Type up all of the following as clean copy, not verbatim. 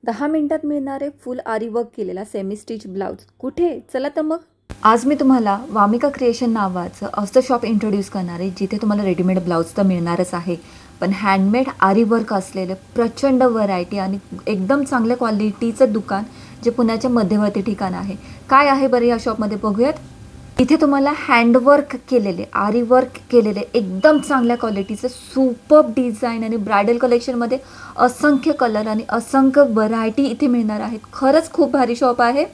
10 मिनिटात मिळणारे फुल आरी वर्क केलेला सेमी स्टिच ब्लाउज कुठे? चला तर मग आज मी तुम्हाला वामिका क्रिएशन नावाचं असं शॉप इंट्रोड्यूस करणार आहे, जिथे तुम्हाला रेडीमेड ब्लाउज तर मिळणारच आहे, पण हँडमेड आरी वर्क असलेले प्रचंड व्हरायटी आणि एकदम चांगल्या क्वालिटीचं दुकान, जे पुण्याच्या मध्यवर्ती ठिकाण आहे. काय आहे बरं या शॉपमध्ये बघूयात. इथे तुम्हाला हँडवर्क केलेले, आरी वर्क केलेले, एकदम चांगल्या क्वालिटीचे सुपर्ब डिझाईन आणि ब्रायडल कलेक्शनमध्ये असंख्य कलर आणि असंख्य व्हरायटी इथे मिळणार आहेत. खरंच खूप भारी शॉप आहे.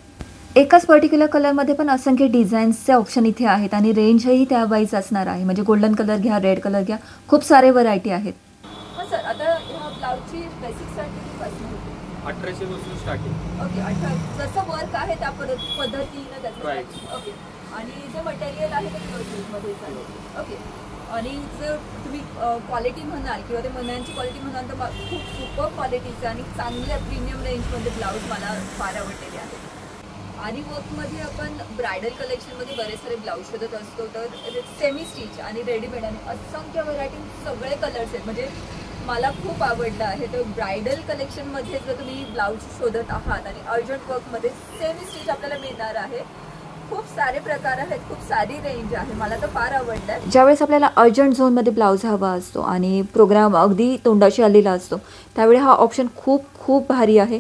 एकाच पर्टिक्युलर कलरमध्ये पण असंख्य डिझाईन्सचे ऑप्शन इथे आहेत आणि रेंजही त्या वाईज असणार आहे. म्हणजे गोल्डन कलर घ्या, रेड कलर घ्या, खूप सारे व्हरायटी आहेत. सर आता ह्या ब्लाउजची बेसिक स्टार्टिंग पासून 1800 पासून स्टार्टिंग. ओके, 18 जसं वर्क आहे त्या पद्धतीने त्याचं. ओके, आणि जे मटेरियल आहे ते मध्ये चालेल. ओके, आणि जर तुम्ही क्वालिटी म्हणाल किंवा ते मण्यांची क्वालिटी म्हणाल तर खूप सुपर क्वालिटीचे आणि चांगल्या प्रीमियम रेंजमध्ये ब्लाऊज मला फार आवडलेले आहेत. आरी वर्कमध्ये आपण ब्रायडल कलेक्शनमध्ये बरेच सारे ब्लाऊज शोधत असतो, तर सेमी स्टिच आणि रेडीमेड आणि असंख्य व्हरायटी, सगळे कलर्स आहेत. म्हणजे मला खूप आवडलं आहे. तर ब्रायडल कलेक्शनमध्ये जर तुम्ही ब्लाऊज शोधत आहात आणि अर्जंट वर्कमध्ये सेमी स्टिच आपल्याला मिळणार आहे. खूप सारे प्रकार आहेत, खूप सारी रेंज आहे. मला तर फार आवडलं आहे. ज्यावेळेस आपल्याला अर्जंट झोनमध्ये ब्लाऊज हवा असतो आणि प्रोग्राम अगदी तोंडाशी आलेला असतो, त्यावेळी हा ऑप्शन खूप भारी आहे.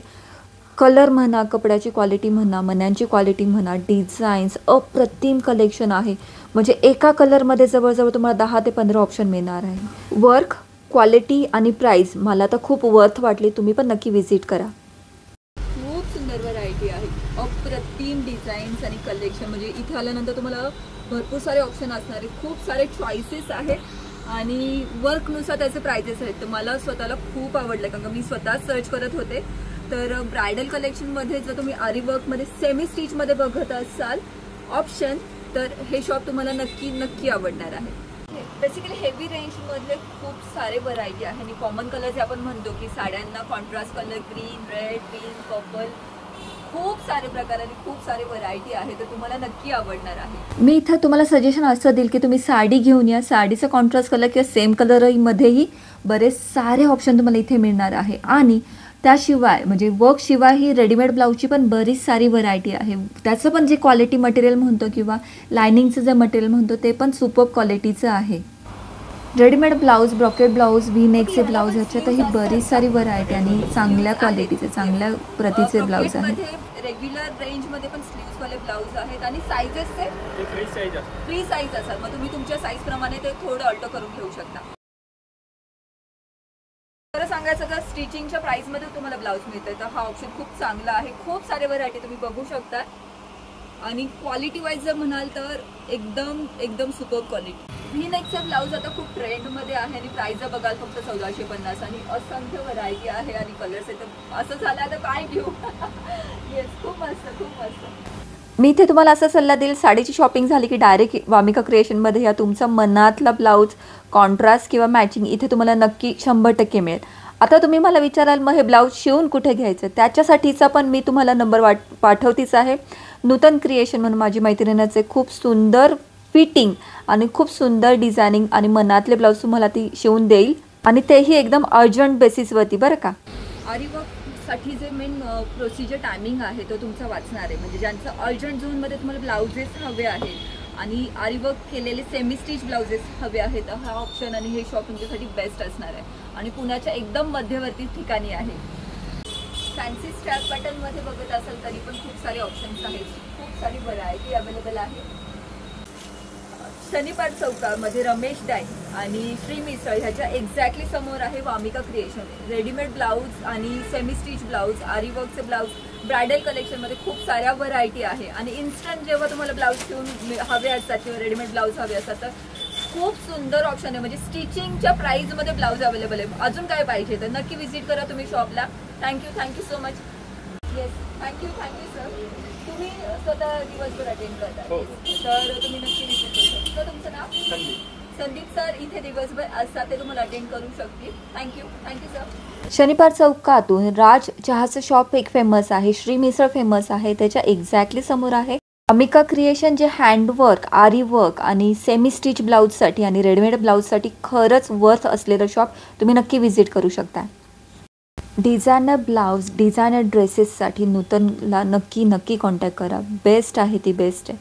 कलर म्हणा, कपड्याची क्वालिटी म्हणा, मण्यांची क्वालिटी म्हणा, डिझाईन्स अप्रतिम कलेक्शन आहे. म्हणजे एका कलरमध्ये जवळजवळ तुम्हाला 10 ते 15 ऑप्शन मिळणार आहे. वर्क, क्वालिटी आणि प्राईस मला तर खूप वर्थ वाटली. तुम्ही पण नक्की व्हिजिट करा. खूप सुंदर व्हरायटी आहे, अप्रतिम डिझाईन्स आणि कलेक्शन. म्हणजे इथे आल्यानंतर तुम्हाला भरपूर सारे ऑप्शन असणार आहेत, खूप सारे चॉईसेस आहेत आणि वर्कनुसार त्याचे प्राइजेस आहेत. तर मला स्वतःला खूप आवडलं, कारण का मी स्वतः सर्च करत होते. तर ब्रायडल कलेक्शनमध्ये जर तुम्ही आरी वर्कमध्ये सेमी स्टिचमध्ये बघत असाल ऑप्शन, तर हे शॉप तुम्हाला नक्की आवडणार आहे. बेसिकली हेवी रेंजमधले खूप सारे व्हरायटी आहे आणि कॉमन कलर जे आपण म्हणतो की साड्यांना contrast colour, green, red, pink, purple, खूप सारे प्रकार आणि खूप सारे व्हरायटी आहे. तर तुम्हाला नक्की आवडणार आहे. मी इथं तुम्हाला सजेशन असं देईल की तुम्ही साडी घेऊन या. साडीचा कॉन्ट्रास्ट कलर किंवा सेम कलरमध्येही बरेच सारे ऑप्शन तुम्हाला इथे मिळणार आहे. आणि त्याशिवाय म्हणजे वर्कशिवाय ही रेडीमेड ब्लाऊजची पण बरीच सारी व्हरायटी आहे. त्याचं पण जे क्वालिटी मटेरियल म्हणतो किंवा लायनिंगचं जे मटेरियल म्हणतो ते पण सुपर क्वालिटीचं आहे. Readymade blouse, brocade blouse, V नेकचे ब्लाऊज, ह्याच्यातही बरीच सारी व्हरायटी आणि चांगल्या क्वालिटीचे, चांगल्या प्रतीचे ब्लाऊज आहेत. रेग्युलर रेंजमध्ये पण स्लीव्सवाले ब्लाऊज आहेत आणि साईजेसचे फ्री साईज असतात. मग तुम्ही तुमच्या साईजप्रमाणे ते थोडं अल्टर करून घेऊ शकता. खरं सांगायचं तर स्टिचिंगच्या प्राइसमध्ये तुम्हाला ब्लाऊज मिळतंय, तर हा ऑप्शन खूप चांगला आहे. खूप सारे व्हरायटी तुम्ही बघू शकता आणि क्वालिटी वाईज जर म्हणाल तर एकदम सुपर क्वालिटी. व्ही नेकचा ब्लाऊज आता खूप ट्रेंडमध्ये आहे आणि प्राइस जर बघाल फक्त 1450 आणि असंख्य व्हरायटी आहे आणि कलर्स आहेत. तर असं झालं आता काय घेऊ. येस, खूप मस्त. मी इथे तुम्हाला असा सल्ला देईल, साडीची शॉपिंग झाली की डायरेक्ट वामिका क्रिएशनमध्ये या तुमचा मनातला ब्लाऊज कॉन्ट्रास्ट किंवा मॅचिंग इथे तुम्हाला नक्की 100% मिळेल. आता तुम्ही मला विचाराल मग हे ब्लाऊज शिवून कुठे घ्यायचं, त्याच्यासाठीचा पण मी तुम्हाला नंबर पाठवतीच आहे. नूतन क्रिएशन म्हणून माझी मैत्रिणीचे खूप सुंदर फिटिंग आणि खूप सुंदर डिझायनिंग आणि मनातले ब्लाऊज तुम्हाला ती शिवून देईल आणि तेही एकदम अर्जंट बेसिसवरती बरं का. आरी वर्कसाठी जे मेन प्रोसिजर टायमिंग आहे तो तुमचा वाचणार आहे. म्हणजे ज्यांचं अर्जंट झोनमध्ये तुम्हाला ब्लाउजेस हवे आहेत आणि आरी वर्क केलेले सेमी स्टिच ब्लाउजेस हवे आहेत, हा ऑप्शन आणि हे शॉप तुमच्यासाठी बेस्ट असणार आहे आणि पुण्याच्या एकदम मध्यवर्ती ठिकाणी आहे. फॅन्सी स्ट्रॅप पॅटर्नमध्ये बघत असाल तरी पण खूप सारे ऑप्शन्स आहेत, खूप सारी व्हरायटी अवेलेबल आहे. शनिपार चौकामध्ये रमेश डाय आणि श्री मिसळ ह्याच्या एक्झॅक्टली समोर आहे वामिका क्रिएशन. रेडीमेड ब्लाऊज आणि सेमी स्टिच ब्लाऊज, आरी वर्कचे ब्लाऊज, ब्रायडल कलेक्शनमध्ये खूप साऱ्या व्हरायटी आहे. आणि इन्स्टंट जेव्हा तुम्हाला ब्लाऊज शिवून हवे असतात किंवा रेडीमेड ब्लाऊज हवे असतात तर खूप सुंदर ऑप्शन आहे. म्हणजे स्टिचिंगच्या प्राईजमध्ये ब्लाऊज अवेलेबल आहे. अजून काय पाहिजे तर नक्की व्हिजिट करा तुम्ही शॉपला. Thank you so much. Yes, thank you sir. तुम्ही स्वतः दिवसभर अटेंड करता, तर तुम्ही नक्की व्हिजिट करू शकता. तर तुमचं नाव? संदीप सर इथे दिवसभर असतात, ते तुम्हाला अटेंड करू शकतील. Thank you sir. शनिपार चौकातून राज चहाचं शॉप एक फेमस आहे, श्री मिसळ फेमस आहे, त्याच्या एक्झॅक्टली समोर आहे वामिका क्रिएशन, जे हँडवर्क, आरी वर्क आणि सेमी स्टिच ब्लाऊजसाठी आणि रेडीमेड ब्लाऊजसाठी खरंच वर्थ असलेलं शॉप. तुम्ही नक्की व्हिजिट करू शकता. डिझायनर ब्लाऊज डिझायनर ड्रेसेससाठी नूतनला नक्की कॉन्टॅक्ट करा. बेस्ट आहे ती बेस्ट आहे.